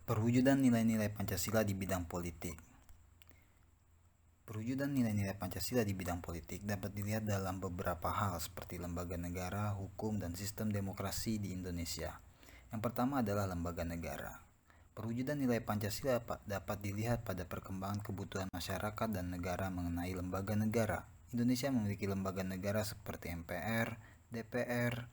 Perwujudan nilai-nilai Pancasila di bidang politik. Perwujudan nilai-nilai Pancasila di bidang politik dapat dilihat dalam beberapa hal seperti lembaga negara, hukum, dan sistem demokrasi di Indonesia. Yang pertama adalah lembaga negara. Perwujudan nilai Pancasila dapat dilihat pada perkembangan kebutuhan masyarakat dan negara mengenai lembaga negara. Indonesia memiliki lembaga negara seperti MPR, DPR,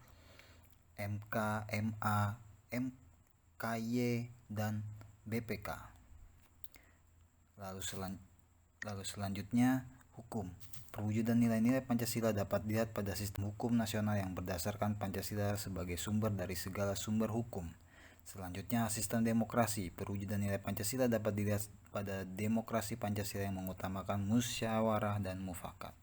MK, MA, MKY, dan BPK. Lalu selanjutnya, hukum. Perwujudan nilai-nilai Pancasila dapat dilihat pada sistem hukum nasional yang berdasarkan Pancasila sebagai sumber dari segala sumber hukum. Selanjutnya, sistem demokrasi. Perwujudan nilai Pancasila dapat dilihat pada demokrasi Pancasila yang mengutamakan musyawarah dan mufakat.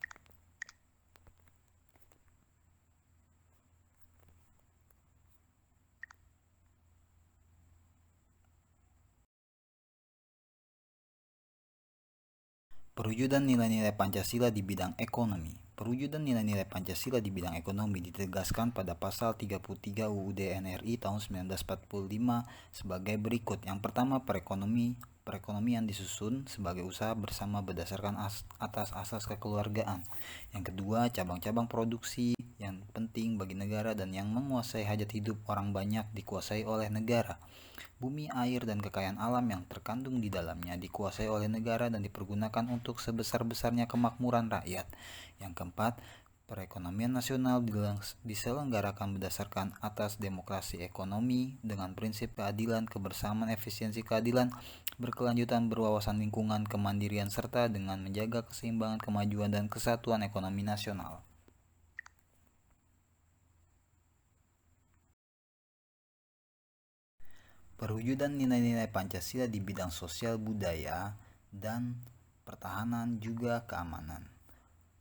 Perwujudan nilai-nilai Pancasila di bidang ekonomi. Perwujudan nilai-nilai Pancasila di bidang ekonomi ditegaskan pada pasal 33 UUD NRI tahun 1945 sebagai berikut. Yang pertama, perekonomian disusun sebagai usaha bersama berdasarkan atas asas kekeluargaan. Yang kedua, cabang-cabang produksi yang penting bagi negara dan yang menguasai hajat hidup orang banyak dikuasai oleh negara. Bumi, air, dan kekayaan alam yang terkandung di dalamnya dikuasai oleh negara dan dipergunakan untuk sebesar-besarnya kemakmuran rakyat. Yang keempat, perekonomian nasional diselenggarakan berdasarkan atas demokrasi ekonomi dengan prinsip keadilan, kebersamaan, efisiensi keadilan, berkelanjutan, berwawasan lingkungan, kemandirian, serta dengan menjaga keseimbangan, kemajuan, dan kesatuan ekonomi nasional. Perwujudan nilai-nilai Pancasila di bidang sosial budaya dan pertahanan juga keamanan.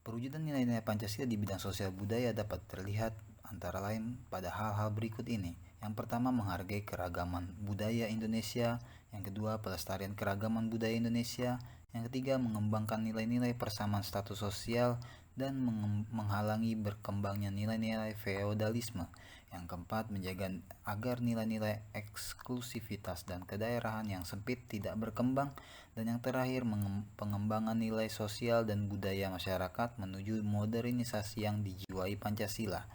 Perwujudan nilai-nilai Pancasila di bidang sosial budaya dapat terlihat antara lain pada hal-hal berikut ini. Yang pertama, menghargai keragaman budaya Indonesia. Yang kedua, pelestarian keragaman budaya Indonesia. Yang ketiga, mengembangkan nilai-nilai persamaan status sosial dan menghalangi berkembangnya nilai-nilai feodalisme. Yang keempat, menjaga agar nilai-nilai eksklusivitas dan kedaerahan yang sempit tidak berkembang. Dan yang terakhir, pengembangan nilai sosial dan budaya masyarakat menuju modernisasi yang dijiwai Pancasila.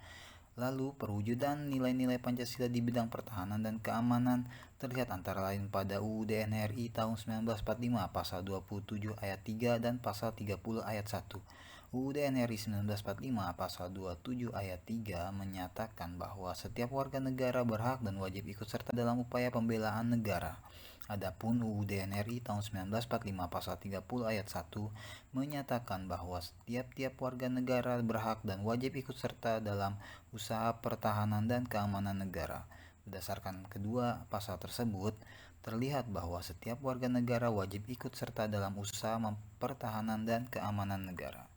Lalu, perwujudan nilai-nilai Pancasila di bidang pertahanan dan keamanan terlihat antara lain pada UUD NRI tahun 1945 pasal 27 ayat 3 dan pasal 30 ayat 1. UUD NRI 1945 pasal 27 ayat 3 menyatakan bahwa setiap warga negara berhak dan wajib ikut serta dalam upaya pembelaan negara. Adapun UUD NRI tahun 1945 pasal 30 ayat 1 menyatakan bahwa tiap-tiap warga negara berhak dan wajib ikut serta dalam usaha pertahanan dan keamanan negara. Berdasarkan kedua pasal tersebut, terlihat bahwa setiap warga negara wajib ikut serta dalam usaha pertahanan dan keamanan negara.